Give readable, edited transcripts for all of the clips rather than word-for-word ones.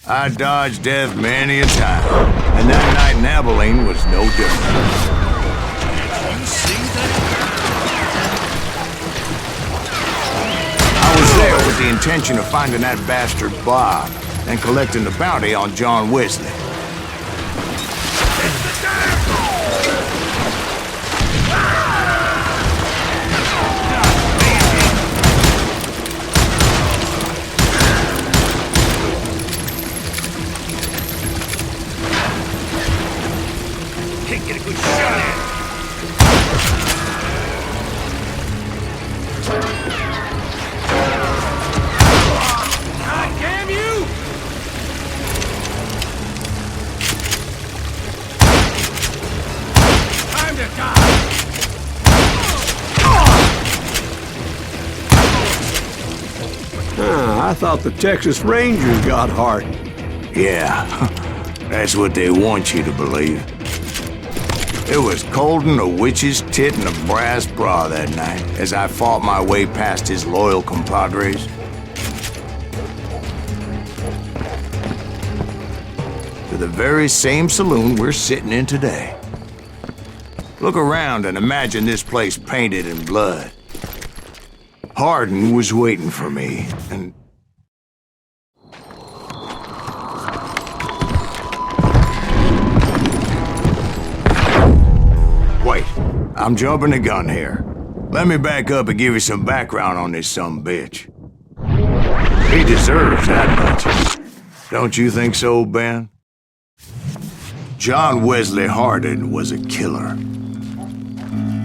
I dodged death many a time, and that night in Abilene was no different. You see that? I was there with the intention of finding that bastard Bob and collecting the bounty on John Wesley. Can't get a good shot at it. God damn you! Time to die! I thought the Texas Rangers got heart. Yeah, that's what they want you to believe. It was cold in a witch's tit and a brass bra that night as I fought my way past his loyal compadres. To the very same saloon we're sitting in today. Look around and imagine this place painted in blood. Hardin was waiting for me, and... Wait, I'm jumping the gun here. Let me back up and give you some background on this sumbitch. He deserves that much. Don't you think so, Ben? John Wesley Hardin was a killer.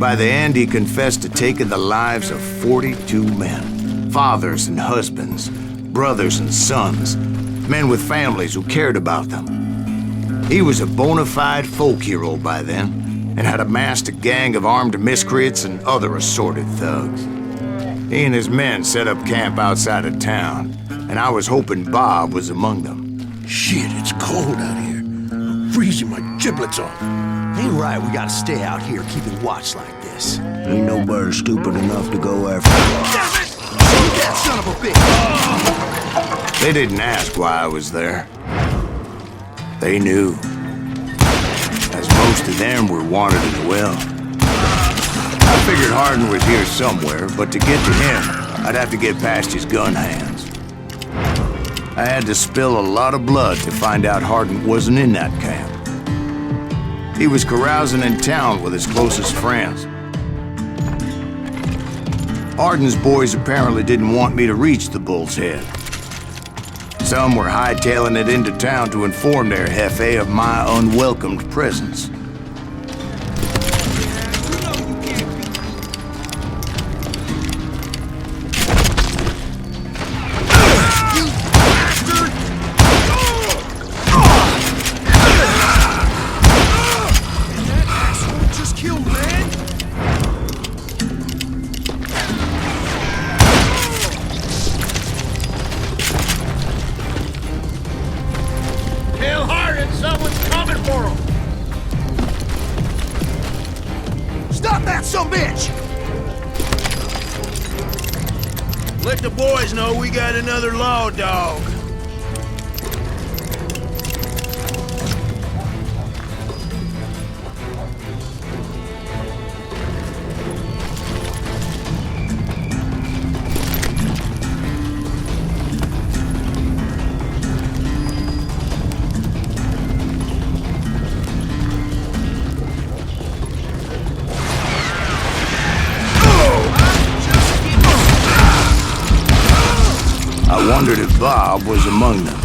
By the end, he confessed to taking the lives of 42 men. Fathers and husbands, brothers and sons, men with families who cared about them. He was a bona fide folk hero by then, and had amassed a gang of armed miscreants and other assorted thugs. He and his men set up camp outside of town, and I was hoping Bob was among them. Shit, it's cold out here. I'm freezing my giblets off. Ain't right we gotta stay out here keeping watch like this. Ain't nobody stupid enough to go after Damn it! Shoot that son of a bitch! They didn't ask why I was there. They knew. As most of them were wanted as well. I figured Hardin was here somewhere, but to get to him, I'd have to get past his gun hands. I had to spill a lot of blood to find out Hardin wasn't in that camp. He was carousing in town with his closest friends. Hardin's boys apparently didn't want me to reach the Bull's Head. Some were hightailing it into town to inform their jefe of my unwelcomed presence. Stop that sumbitch! Let the boys know we got another law dog. I wondered if Bob was among them.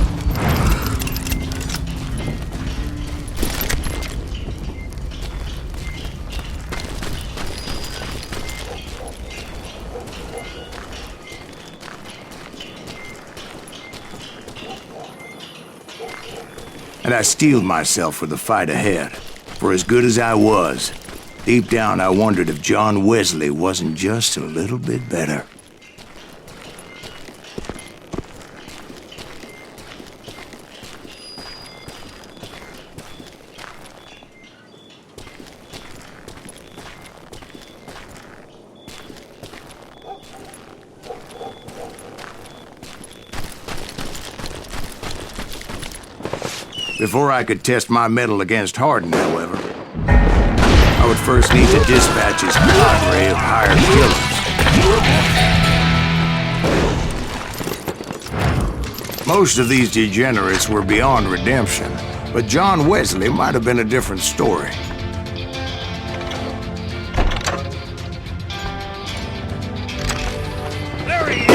And I steeled myself for the fight ahead. For as good as I was, deep down I wondered if John Wesley wasn't just a little bit better. Before I could test my mettle against Hardin, however, I would first need to dispatch his cadre of hired killers. Most of these degenerates were beyond redemption, but John Wesley might have been a different story. There he is!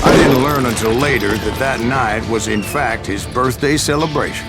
I didn't learn until later that that night was in fact his birthday celebration.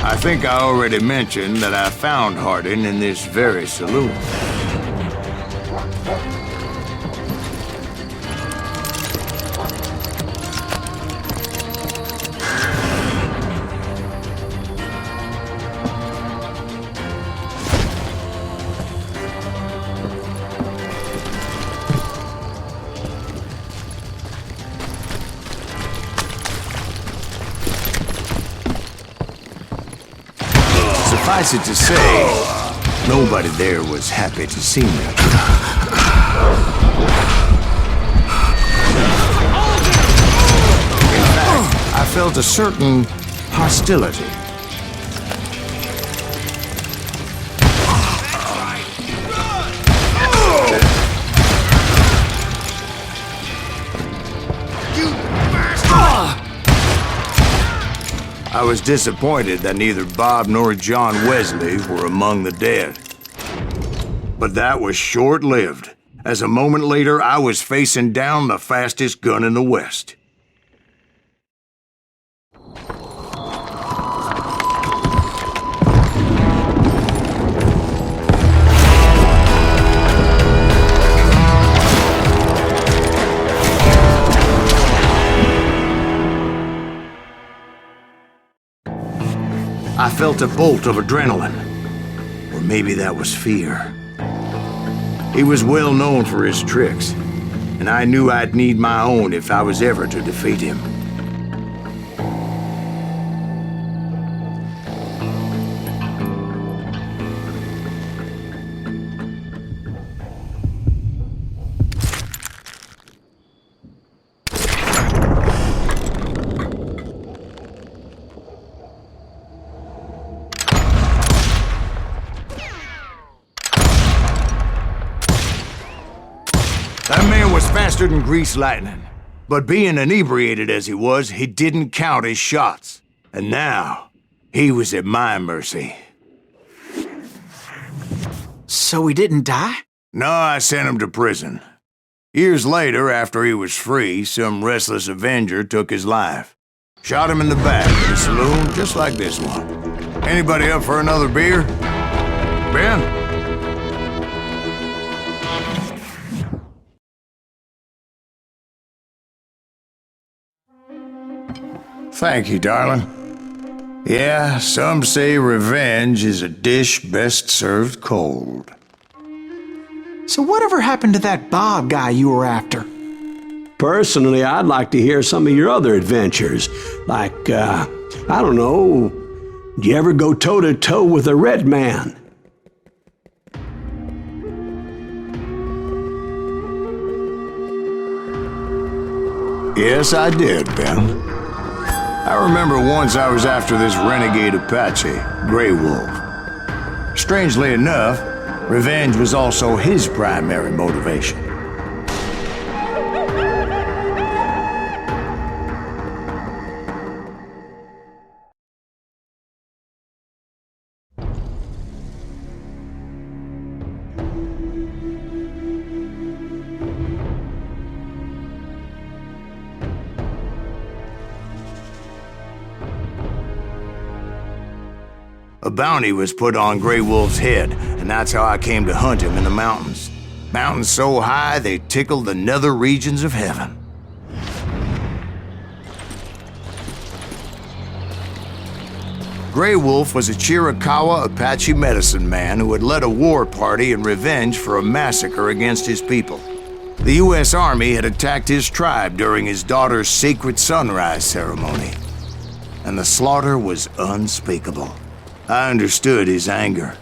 I think I already mentioned that I found Hardin in this very saloon. Suffice it to say, nobody there was happy to see me. In fact, I felt a certain hostility. I was disappointed that neither Bob nor John Wesley were among the dead. But that was short-lived, as a moment later I was facing down the fastest gun in the West. I felt a bolt of adrenaline, or maybe that was fear. He was well known for his tricks, and I knew I'd need my own if I was ever to defeat him. That man was faster than greased lightning. But being inebriated as he was, he didn't count his shots. And now, he was at my mercy. So he didn't die? No, I sent him to prison. Years later, after he was free, some restless avenger took his life. Shot him in the back in a saloon just like this one. Anybody up for another beer? Ben? Thank you, darling. Yeah, some say revenge is a dish best served cold. So whatever happened to that Bob guy you were after? Personally, I'd like to hear some of your other adventures. Like, I don't know, did you ever go toe-to-toe with a red man? Yes, I did, Ben. I remember once I was after this renegade Apache, Grey Wolf. Strangely enough, revenge was also his primary motivation. A bounty was put on Grey Wolf's head, and that's how I came to hunt him in the mountains. Mountains so high they tickled the nether regions of heaven. Grey Wolf was a Chiricahua Apache medicine man who had led a war party in revenge for a massacre against his people. The U.S. Army had attacked his tribe during his daughter's sacred sunrise ceremony, and the slaughter was unspeakable. I understood his anger,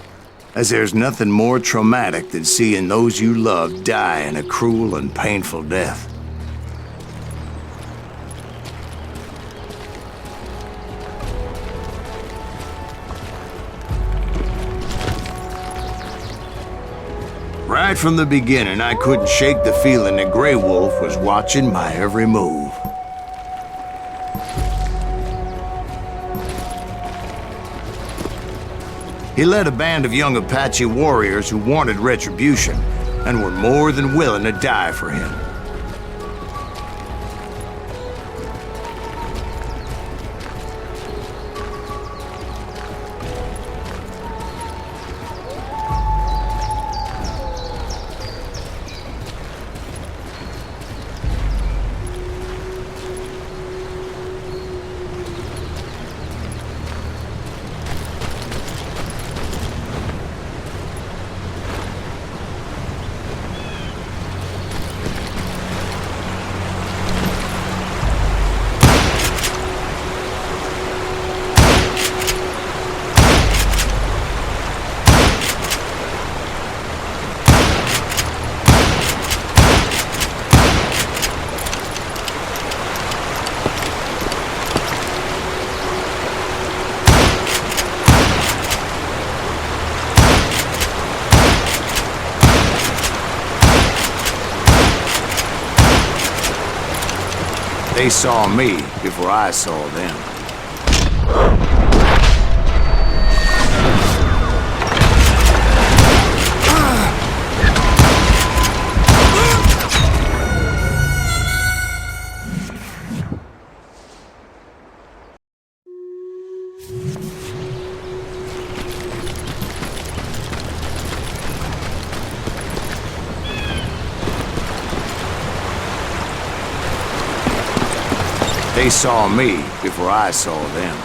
as there's nothing more traumatic than seeing those you love die in a cruel and painful death. Right from the beginning, I couldn't shake the feeling that Grey Wolf was watching my every move. He led a band of young Apache warriors who wanted retribution and were more than willing to die for him. They saw me before I saw them. They saw me before I saw them.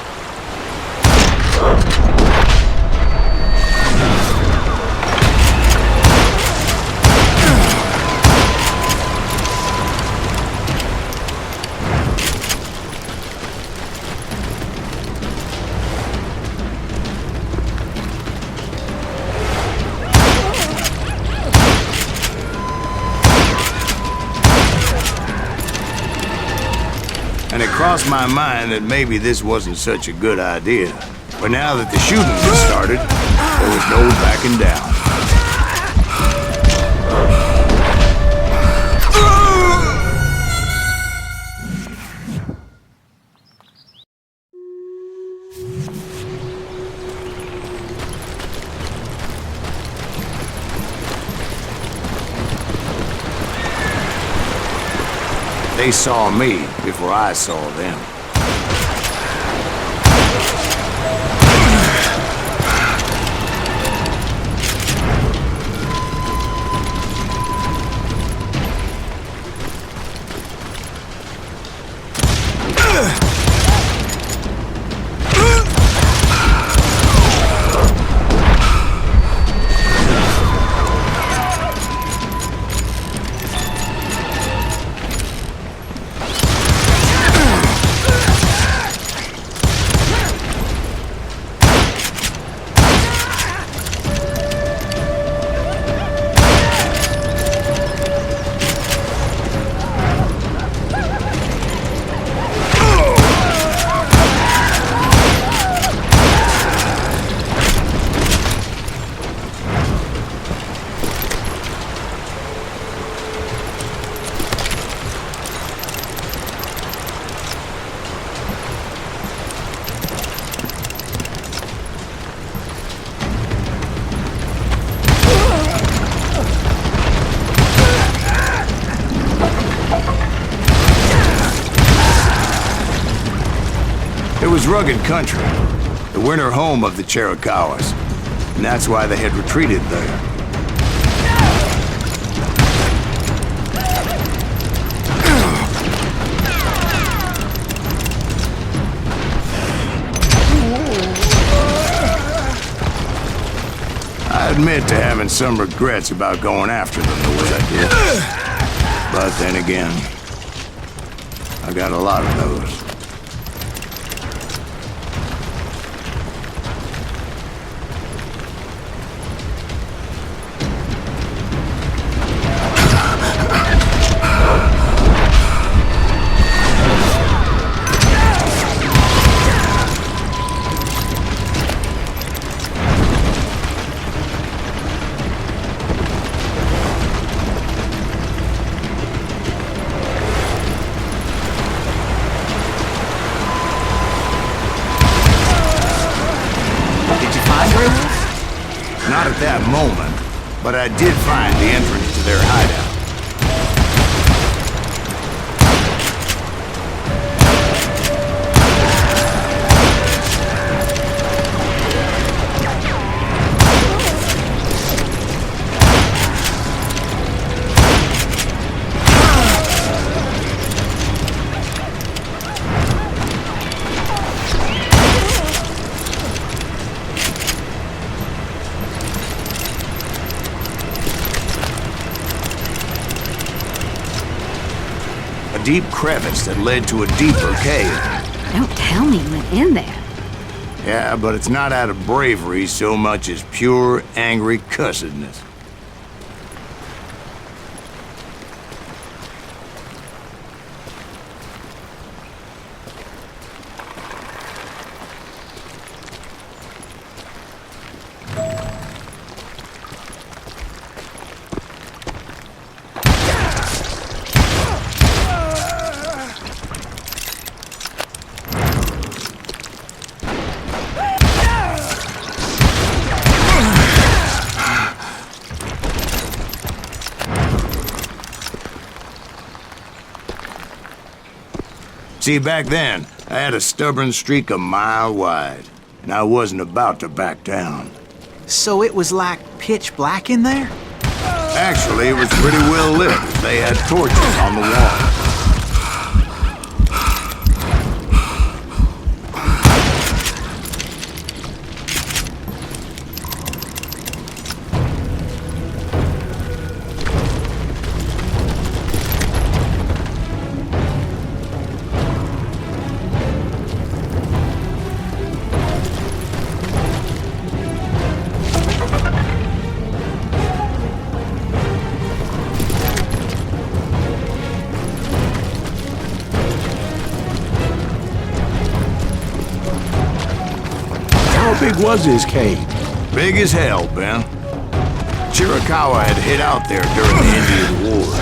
And it crossed my mind that maybe this wasn't such a good idea. But now that the shooting had started, there was no backing down. They saw me before I saw them. was rugged country, the winter home of the Chiricahuas, and that's why they had retreated there. I admit to having some regrets about going after them the way I did. But then again, I got a lot of those. Not at that moment, but I did find the entrance to their hideout. A deep crevice that led to a deeper cave. Don't tell me you went in there. Yeah, but it's not out of bravery so much as pure, angry cussedness. See, back then, I had a stubborn streak a mile wide, and I wasn't about to back down. So it was like pitch black in there? Actually, it was pretty well lit. They had torches on the wall. How big was his cave? Big as hell, Ben. Chiricahua had hid out there during the Indian Wars.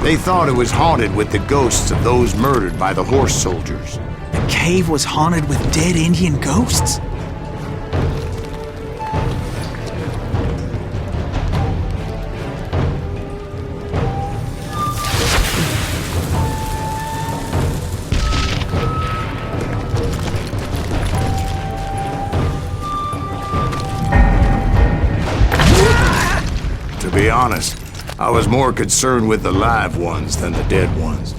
They thought it was haunted with the ghosts of those murdered by the horse soldiers. The cave was haunted with dead Indian ghosts? To be honest, I was more concerned with the live ones than the dead ones.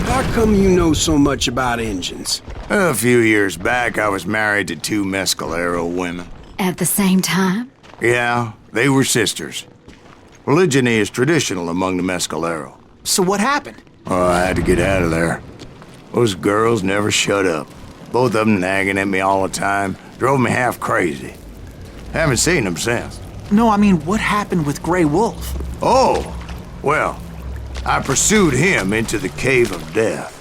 How come you know so much about engines? A few years back, I was married to 2 Mescalero women. At the same time? Yeah, they were sisters. Polygyny is traditional among the Mescalero. So what happened? Oh, I had to get out of there. Those girls never shut up. Both of them nagging at me all the time. Drove me half crazy. Haven't seen them since. No, I mean, what happened with Grey Wolf? Oh, well, I pursued him into the Cave of Death.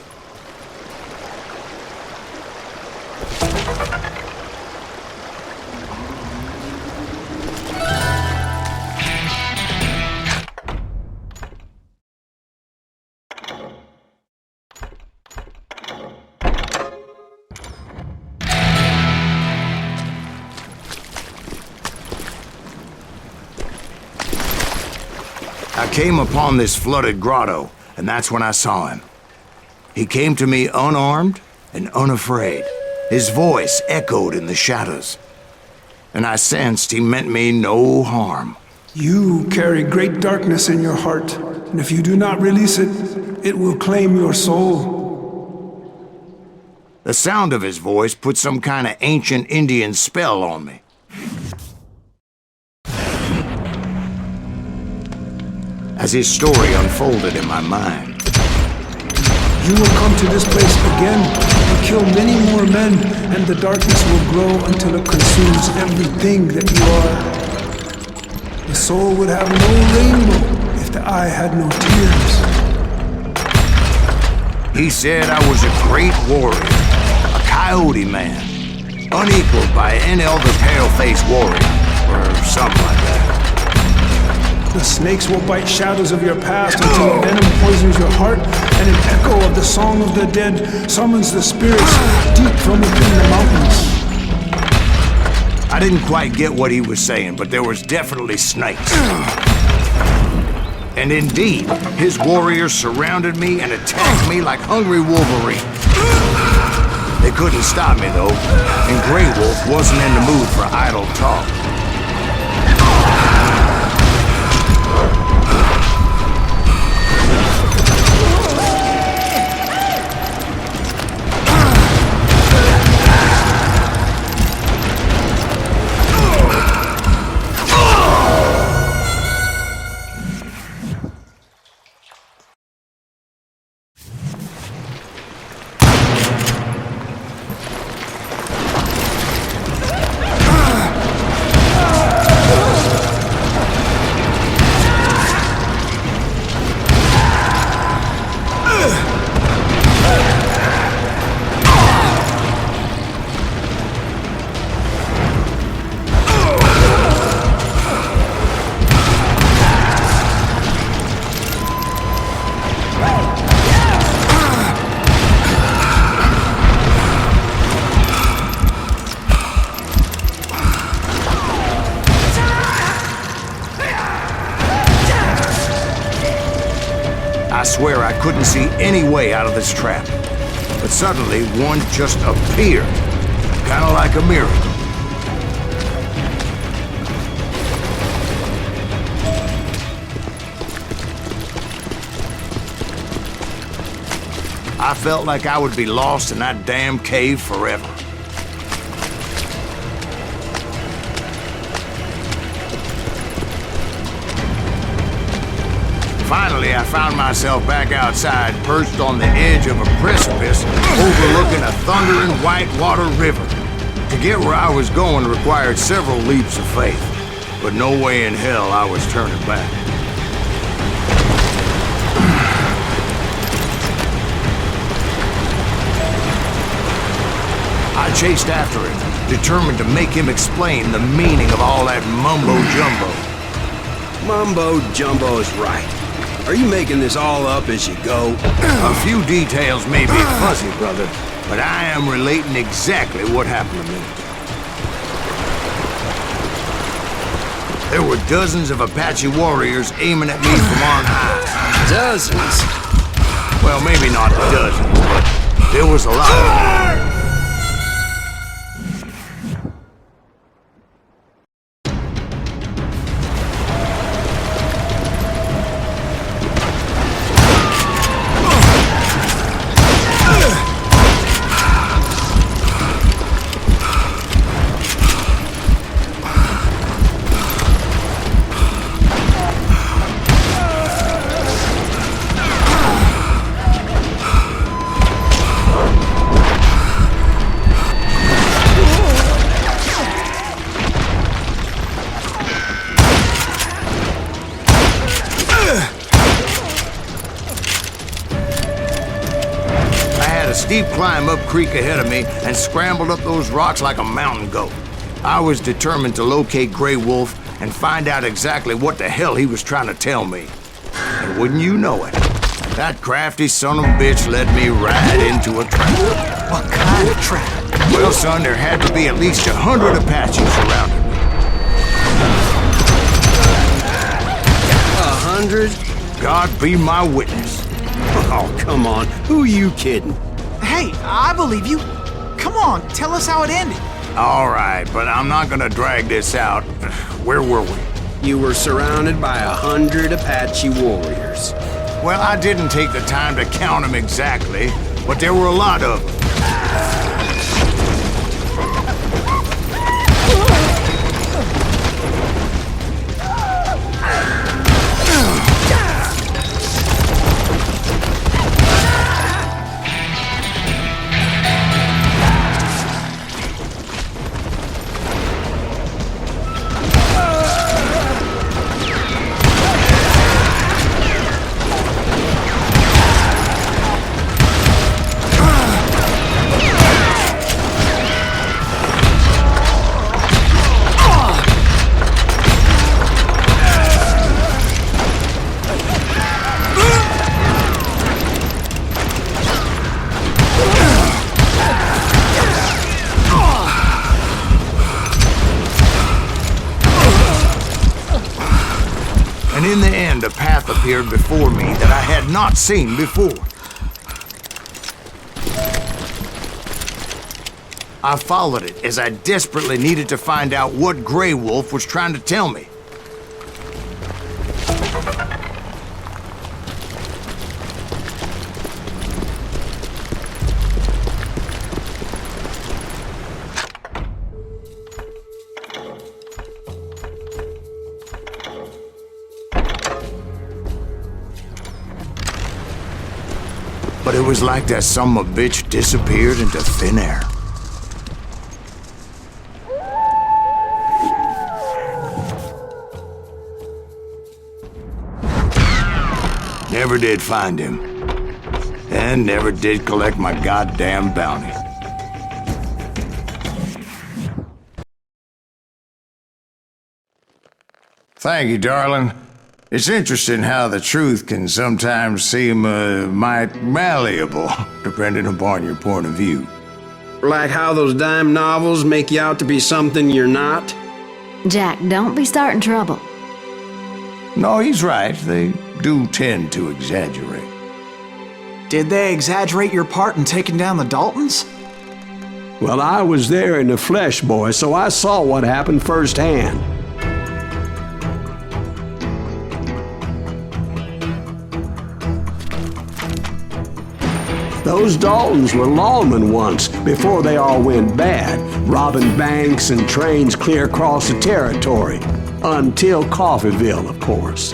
I came upon this flooded grotto, and that's when I saw him. He came to me unarmed and unafraid. His voice echoed in the shadows, and I sensed he meant me no harm. You carry great darkness in your heart, and if you do not release it, it will claim your soul. The sound of his voice put some kind of ancient Indian spell on me. As his story unfolded in my mind, You will come to this place again and kill many more men, and the darkness will grow until it consumes everything that you are. The soul would have no rainbow if the eye had no tears. he said I was a great warrior, a coyote man, unequaled by any other pale-faced warrior, or something like that. The snakes will bite shadows of your past until venom poisons your heart, and an echo of the song of the dead summons the spirits deep from within the mountains. I didn't quite get what he was saying, but there was definitely snakes. And indeed, his warriors surrounded me and attacked me like hungry wolverine. They couldn't stop me, though, and Grey Wolf wasn't in the mood for idle talk. I swear I couldn't see any way out of this trap. But suddenly, one just appeared. Kind of like a miracle. I felt like I would be lost in that damn cave forever. Finally, I found myself back outside, perched on the edge of a precipice, overlooking a thundering whitewater river. To get where I was going required several leaps of faith, but no way in hell I was turning back. I chased after him, determined to make him explain the meaning of all that mumbo-jumbo. Mumbo-jumbo is right. Are you making this all up as you go? A few details may be fuzzy, brother, but I am relating exactly what happened to me. There were dozens of Apache warriors aiming at me from on high. Dozens? Well, maybe not dozens, but there was a lot of them. had a steep climb up creek ahead of me and scrambled up those rocks like a mountain goat. I was determined to locate Grey Wolf and find out exactly what the hell he was trying to tell me. And wouldn't you know it, that crafty son of a bitch led me right into a trap. What kind of trap? Well, son, there had to be at least 100 Apaches surrounding me. 100? God be my witness. Oh, come on. Who are you kidding? Hey, I believe you. Come on, tell us how it ended. All right, but I'm not gonna drag this out. Where were we? You were surrounded by 100 Apache warriors. Well, I didn't take the time to count them exactly, but there were a lot of them. And in the end, a path appeared before me that I had not seen before. I followed it as I desperately needed to find out what Grey Wolf was trying to tell me. But it was like that son of a bitch disappeared into thin air. Never did find him. And never did collect my goddamn bounty. Thank you, darling. It's interesting how the truth can sometimes seem, might malleable, depending upon your point of view. Like how those dime novels make you out to be something you're not? Jack, don't be starting trouble. No, he's right. They do tend to exaggerate. Did they exaggerate your part in taking down the Daltons? Well, I was there in the flesh, boy, so I saw what happened firsthand. Those Daltons were lawmen once, before they all went bad, robbing banks and trains clear across the territory. Until Coffeeville, of course.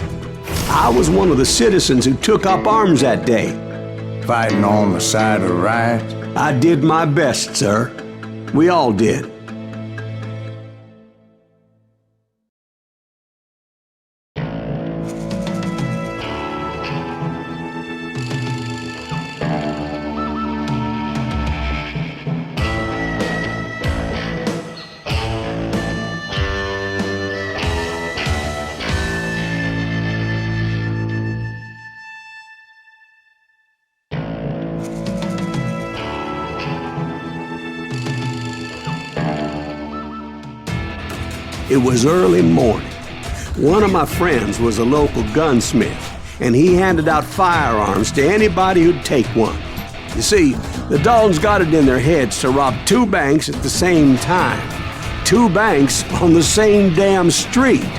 I was one of the citizens who took up arms that day. Fighting on the side of right? I did my best, sir. We all did. It was early morning. One of my friends was a local gunsmith, and he handed out firearms to anybody who'd take one. You see, the Daltons got it in their heads to rob 2 banks at the same time. 2 banks on the same damn street.